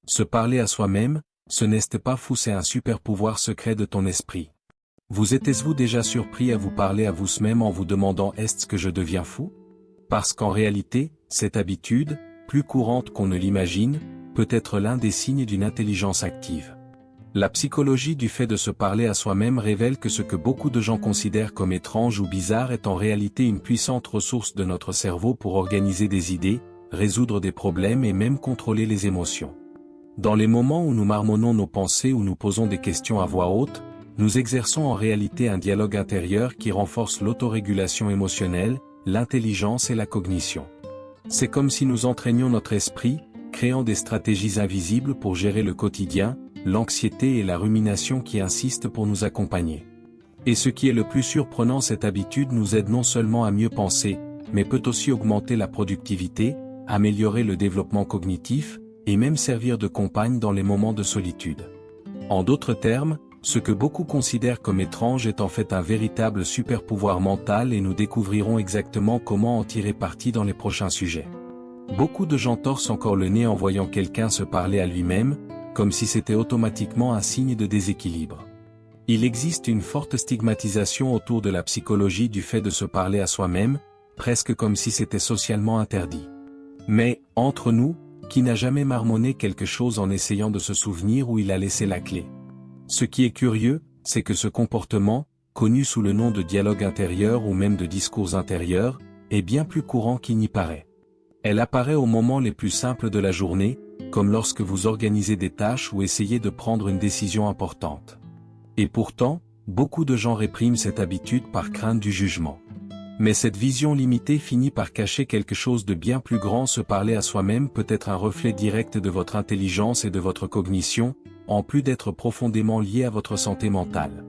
Se parler à soi-même, ce n'est pas fou, c'est un super pouvoir secret de ton esprit. Vous êtes-vous déjà surpris à vous parler à vous-même en vous demandant est-ce que je deviens fou? Parce qu'en réalité, cette habitude, plus courante qu'on ne l'imagine, peut être l'un des signes d'une intelligence active. La psychologie du fait de se parler à soi-même révèle que ce que beaucoup de gens considèrent comme étrange ou bizarre est en réalité une puissante ressource de notre cerveau pour organiser des idées, résoudre des problèmes et même contrôler les émotions. Dans les moments où nous marmonnons nos pensées ou nous posons des questions à voix haute, nous exerçons en réalité un dialogue intérieur qui renforce l'autorégulation émotionnelle, l'intelligence et la cognition. C'est comme si nous entraînions notre esprit, créant des stratégies invisibles pour gérer le quotidien, l'anxiété et la rumination qui insistent pour nous accompagner. Et ce qui est le plus surprenant, cette habitude nous aide non seulement à mieux penser, mais peut aussi augmenter la productivité, améliorer le développement cognitif, et même servir de compagne dans les moments de solitude. En d'autres termes, ce que beaucoup considèrent comme étrange est en fait un véritable super-pouvoir mental et nous découvrirons exactement comment en tirer parti dans les prochains sujets. Beaucoup de gens torsent encore le nez en voyant quelqu'un se parler à lui-même, comme si c'était automatiquement un signe de déséquilibre. Il existe une forte stigmatisation autour de la psychologie du fait de se parler à soi-même, presque comme si c'était socialement interdit. Mais, entre nous, qui n'a jamais marmonné quelque chose en essayant de se souvenir où il a laissé la clé? Ce qui est curieux, c'est que ce comportement, connu sous le nom de dialogue intérieur ou même de discours intérieur, est bien plus courant qu'il n'y paraît. Elle apparaît aux moments les plus simples de la journée, comme lorsque vous organisez des tâches ou essayez de prendre une décision importante. Et pourtant, beaucoup de gens répriment cette habitude par crainte du jugement. Mais cette vision limitée finit par cacher quelque chose de bien plus grand. Se parler à soi-même peut être un reflet direct de votre intelligence et de votre cognition, en plus d'être profondément lié à votre santé mentale.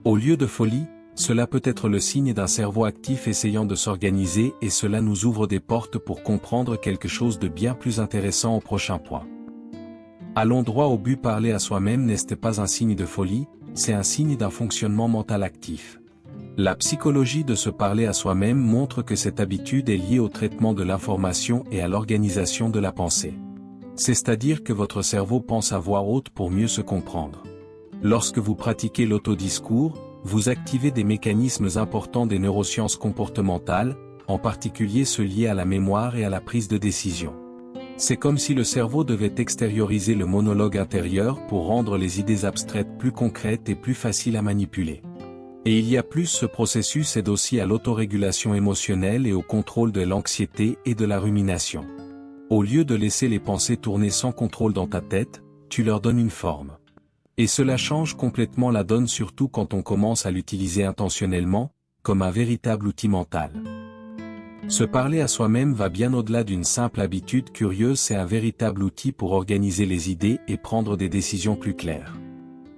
Au lieu de folie, cela peut être le signe d'un cerveau actif essayant de s'organiser et cela nous ouvre des portes pour comprendre quelque chose de bien plus intéressant au prochain point. Allons droit au but. Parler à soi-même n'est pas un signe de folie, c'est un signe d'un fonctionnement mental actif. La psychologie de se parler à soi-même montre que cette habitude est liée au traitement de l'information et à l'organisation de la pensée. C'est-à-dire que votre cerveau pense à voix haute pour mieux se comprendre. Lorsque vous pratiquez l'autodiscours, vous activez des mécanismes importants des neurosciences comportementales, en particulier ceux liés à la mémoire et à la prise de décision. C'est comme si le cerveau devait extérioriser le monologue intérieur pour rendre les idées abstraites plus concrètes et plus faciles à manipuler. Et il y a plus, ce processus aide aussi à l'autorégulation émotionnelle et au contrôle de l'anxiété et de la rumination. Au lieu de laisser les pensées tourner sans contrôle dans ta tête, tu leur donnes une forme. Et cela change complètement la donne, surtout quand on commence à l'utiliser intentionnellement, comme un véritable outil mental. Se parler à soi-même va bien au-delà d'une simple habitude curieuse, c'est un véritable outil pour organiser les idées et prendre des décisions plus claires.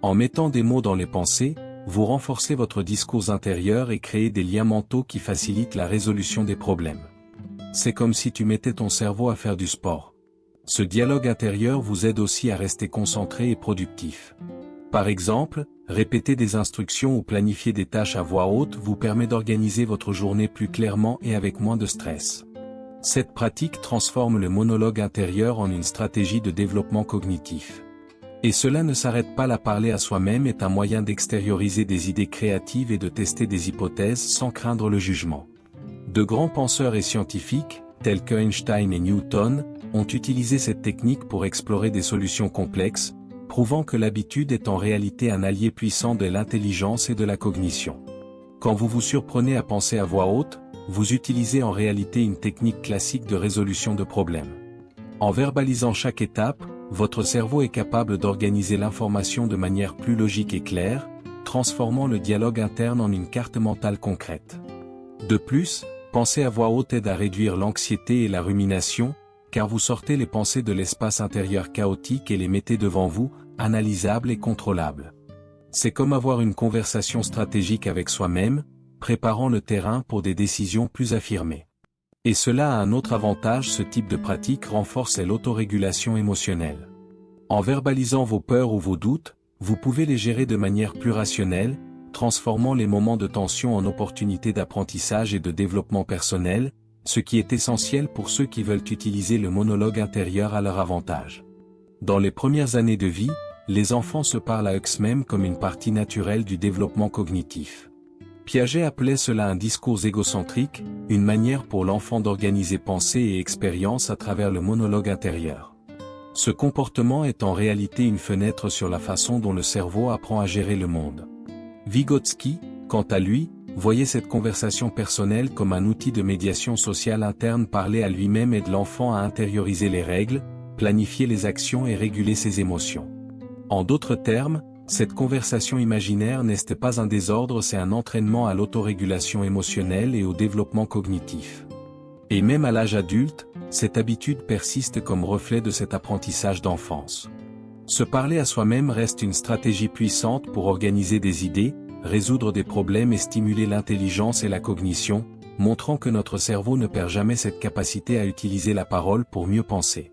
En mettant des mots dans les pensées, vous renforcez votre discours intérieur et créez des liens mentaux qui facilitent la résolution des problèmes. C'est comme si tu mettais ton cerveau à faire du sport. Ce dialogue intérieur vous aide aussi à rester concentré et productif. Par exemple, répéter des instructions ou planifier des tâches à voix haute vous permet d'organiser votre journée plus clairement et avec moins de stress. Cette pratique transforme le monologue intérieur en une stratégie de développement cognitif. Et cela ne s'arrête pas là. Parler à soi-même est un moyen d'extérioriser des idées créatives et de tester des hypothèses sans craindre le jugement. De grands penseurs et scientifiques, tels qu'Einstein et Newton, ont utilisé cette technique pour explorer des solutions complexes, prouvant que l'habitude est en réalité un allié puissant de l'intelligence et de la cognition. Quand vous vous surprenez à penser à voix haute, vous utilisez en réalité une technique classique de résolution de problèmes. En verbalisant chaque étape, votre cerveau est capable d'organiser l'information de manière plus logique et claire, transformant le dialogue interne en une carte mentale concrète. De plus, penser à voix haute aide à réduire l'anxiété et la rumination, car vous sortez les pensées de l'espace intérieur chaotique et les mettez devant vous, analysables et contrôlables. C'est comme avoir une conversation stratégique avec soi-même, préparant le terrain pour des décisions plus affirmées. Et cela a un autre avantage, ce type de pratique renforce l'autorégulation émotionnelle. En verbalisant vos peurs ou vos doutes, vous pouvez les gérer de manière plus rationnelle, transformant les moments de tension en opportunités d'apprentissage et de développement personnel, ce qui est essentiel pour ceux qui veulent utiliser le monologue intérieur à leur avantage. Dans les premières années de vie, les enfants se parlent à eux-mêmes comme une partie naturelle du développement cognitif. Piaget appelait cela un discours égocentrique, une manière pour l'enfant d'organiser pensée et expérience à travers le monologue intérieur. Ce comportement est en réalité une fenêtre sur la façon dont le cerveau apprend à gérer le monde. Vygotsky, quant à lui, voyait cette conversation personnelle comme un outil de médiation sociale interne. Parler à lui-même aide l'enfant à intérioriser les règles, planifier les actions et réguler ses émotions. En d'autres termes, cette conversation imaginaire n'est pas un désordre, c'est un entraînement à l'autorégulation émotionnelle et au développement cognitif. Et même à l'âge adulte, cette habitude persiste comme reflet de cet apprentissage d'enfance. Se parler à soi-même reste une stratégie puissante pour organiser des idées, résoudre des problèmes et stimuler l'intelligence et la cognition, montrant que notre cerveau ne perd jamais cette capacité à utiliser la parole pour mieux penser.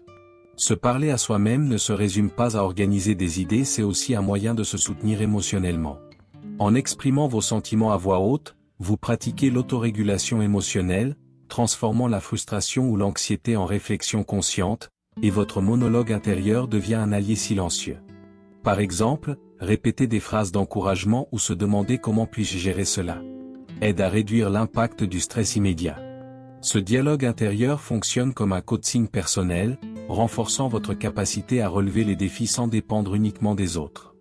Se parler à soi-même ne se résume pas à organiser des idées, c'est aussi un moyen de se soutenir émotionnellement. En exprimant vos sentiments à voix haute, vous pratiquez l'autorégulation émotionnelle, transformant la frustration ou l'anxiété en réflexion consciente, et votre monologue intérieur devient un allié silencieux. Par exemple, répéter des phrases d'encouragement ou se demander comment puis-je gérer cela aide à réduire l'impact du stress immédiat. Ce dialogue intérieur fonctionne comme un coaching personnel, renforçant votre capacité à relever les défis sans dépendre uniquement des autres.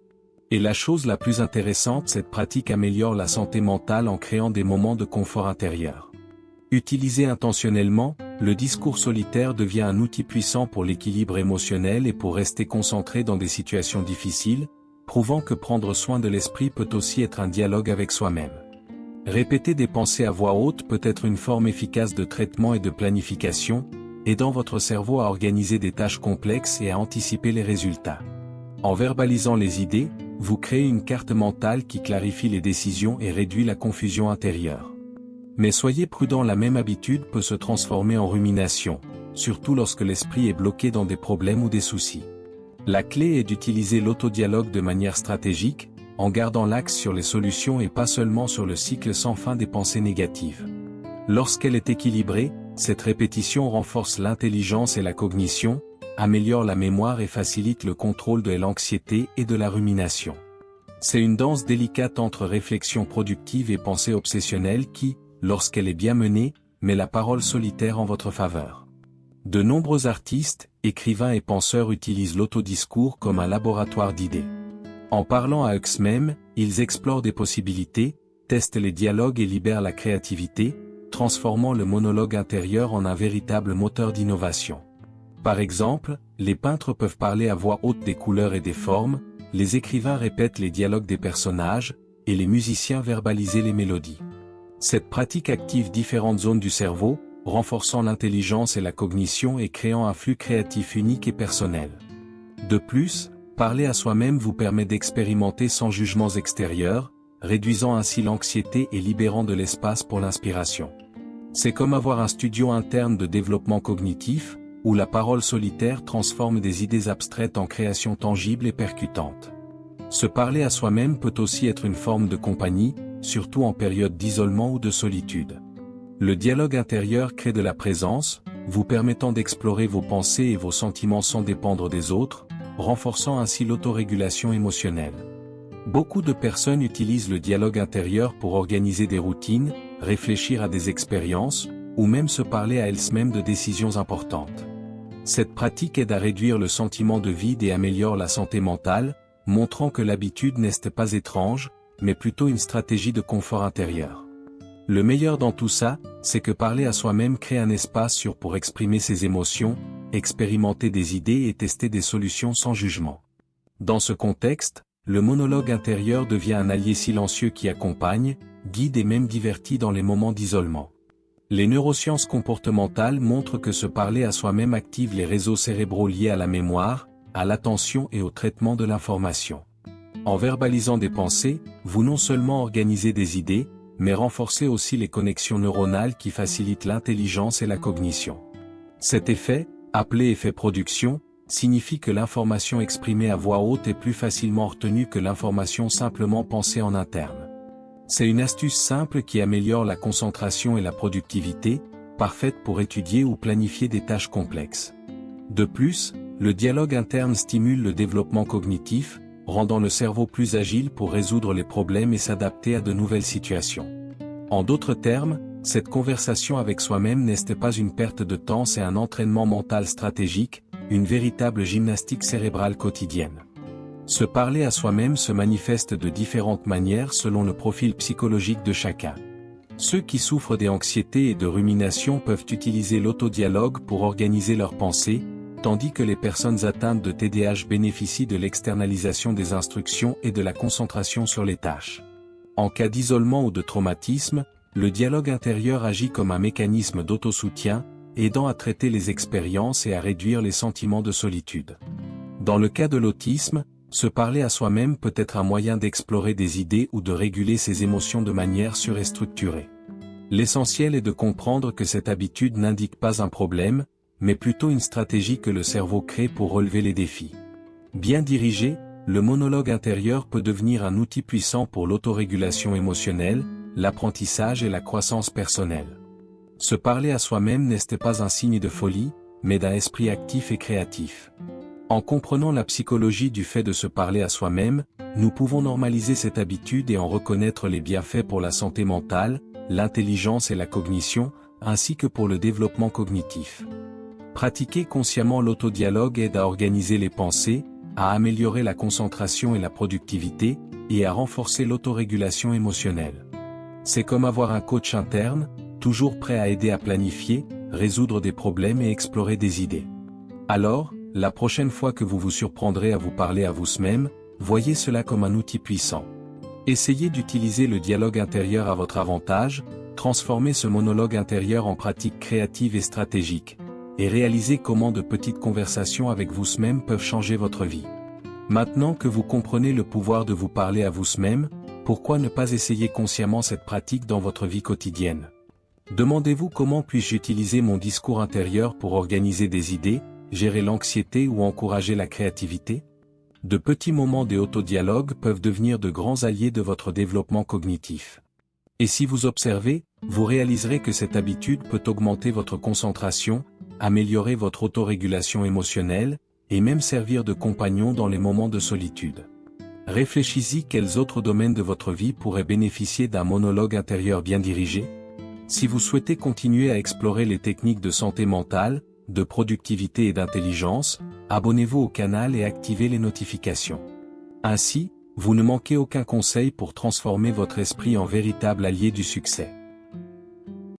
Et la chose la plus intéressante, cette pratique améliore la santé mentale en créant des moments de confort intérieur. Utilisé intentionnellement, le discours solitaire devient un outil puissant pour l'équilibre émotionnel et pour rester concentré dans des situations difficiles, prouvant que prendre soin de l'esprit peut aussi être un dialogue avec soi-même. Répéter des pensées à voix haute peut être une forme efficace de traitement et de planification, aidant votre cerveau à organiser des tâches complexes et à anticiper les résultats. En verbalisant les idées, vous créez une carte mentale qui clarifie les décisions et réduit la confusion intérieure. Mais soyez prudent, la même habitude peut se transformer en rumination, surtout lorsque l'esprit est bloqué dans des problèmes ou des soucis. La clé est d'utiliser l'autodialogue de manière stratégique, en gardant l'axe sur les solutions et pas seulement sur le cycle sans fin des pensées négatives. Lorsqu'elle est équilibrée, cette répétition renforce l'intelligence et la cognition, améliore la mémoire et facilite le contrôle de l'anxiété et de la rumination. C'est une danse délicate entre réflexion productive et pensée obsessionnelle qui, lorsqu'elle est bien menée, met la parole solitaire en votre faveur. De nombreux artistes, écrivains et penseurs utilisent l'autodiscours comme un laboratoire d'idées. En parlant à eux-mêmes, ils explorent des possibilités, testent les dialogues et libèrent la créativité, transformant le monologue intérieur en un véritable moteur d'innovation. Par exemple, les peintres peuvent parler à voix haute des couleurs et des formes, les écrivains répètent les dialogues des personnages, et les musiciens verbaliser les mélodies. Cette pratique active différentes zones du cerveau, renforçant l'intelligence et la cognition et créant un flux créatif unique et personnel. De plus, parler à soi-même vous permet d'expérimenter sans jugements extérieurs, réduisant ainsi l'anxiété et libérant de l'espace pour l'inspiration. C'est comme avoir un studio interne de développement cognitif, où la parole solitaire transforme des idées abstraites en créations tangibles et percutantes. Se parler à soi-même peut aussi être une forme de compagnie, surtout en période d'isolement ou de solitude. Le dialogue intérieur crée de la présence, vous permettant d'explorer vos pensées et vos sentiments sans dépendre des autres, renforçant ainsi l'autorégulation émotionnelle. Beaucoup de personnes utilisent le dialogue intérieur pour organiser des routines, réfléchir à des expériences, ou même se parler à elles-mêmes de décisions importantes. Cette pratique aide à réduire le sentiment de vide et améliore la santé mentale, montrant que l'habitude n'est pas étrange, mais plutôt une stratégie de confort intérieur. Le meilleur dans tout ça, c'est que parler à soi-même crée un espace sûr pour exprimer ses émotions, expérimenter des idées et tester des solutions sans jugement. Dans ce contexte, le monologue intérieur devient un allié silencieux qui accompagne, guide et même divertit dans les moments d'isolement. Les neurosciences comportementales montrent que se parler à soi-même active les réseaux cérébraux liés à la mémoire, à l'attention et au traitement de l'information. En verbalisant des pensées, vous non seulement organisez des idées, mais renforcez aussi les connexions neuronales qui facilitent l'intelligence et la cognition. Cet effet, appelé effet production, signifie que l'information exprimée à voix haute est plus facilement retenue que l'information simplement pensée en interne. C'est une astuce simple qui améliore la concentration et la productivité, parfaite pour étudier ou planifier des tâches complexes. De plus, Le dialogue interne stimule le développement cognitif, rendant le cerveau plus agile pour résoudre les problèmes et s'adapter à de nouvelles situations. En d'autres termes, cette conversation avec soi-même n'est pas une perte de temps, c'est un entraînement mental stratégique, une véritable gymnastique cérébrale quotidienne. Se parler à soi-même se manifeste de différentes manières selon le profil psychologique de chacun. Ceux qui souffrent d'anxiété et de rumination peuvent utiliser l'autodialogue pour organiser leurs pensées, tandis que les personnes atteintes de TDAH bénéficient de l'externalisation des instructions et de la concentration sur les tâches. En cas d'isolement ou de traumatisme, le dialogue intérieur agit comme un mécanisme d'autosoutien, aidant à traiter les expériences et à réduire les sentiments de solitude. Dans le cas de l'autisme, se parler à soi-même peut être un moyen d'explorer des idées ou de réguler ses émotions de manière sûre et structurée. L'essentiel est de comprendre que cette habitude n'indique pas un problème, mais plutôt une stratégie que le cerveau crée pour relever les défis. Bien dirigé, le monologue intérieur peut devenir un outil puissant pour l'autorégulation émotionnelle, l'apprentissage et la croissance personnelle. Se parler à soi-même n'est pas un signe de folie, mais d'un esprit actif et créatif. En comprenant la psychologie du fait de se parler à soi-même, nous pouvons normaliser cette habitude et en reconnaître les bienfaits pour la santé mentale, l'intelligence et la cognition, ainsi que pour le développement cognitif. Pratiquer consciemment l'autodialogue aide à organiser les pensées, à améliorer la concentration et la productivité, et à renforcer l'autorégulation émotionnelle. C'est comme avoir un coach interne, toujours prêt à aider à planifier, résoudre des problèmes et explorer des idées. Alors, la prochaine fois que vous vous surprendrez à vous parler à vous-même, voyez cela comme un outil puissant. Essayez d'utiliser le dialogue intérieur à votre avantage, transformez ce monologue intérieur en pratique créative et stratégique, et réalisez comment de petites conversations avec vous-même peuvent changer votre vie. Maintenant que vous comprenez le pouvoir de vous parler à vous-même, pourquoi ne pas essayer consciemment cette pratique dans votre vie quotidienne? Demandez-vous comment puis-je utiliser mon discours intérieur pour organiser des idées, gérer l'anxiété ou encourager la créativité? De petits moments de autodialogue peuvent devenir de grands alliés de votre développement cognitif. Et si vous observez, vous réaliserez que cette habitude peut augmenter votre concentration, améliorer votre autorégulation émotionnelle, et même servir de compagnon dans les moments de solitude. Réfléchissez quels autres domaines de votre vie pourraient bénéficier d'un monologue intérieur bien dirigé. Si vous souhaitez continuer à explorer les techniques de santé mentale, de productivité et d'intelligence, abonnez-vous au canal et activez les notifications. Ainsi, vous ne manquez aucun conseil pour transformer votre esprit en véritable allié du succès.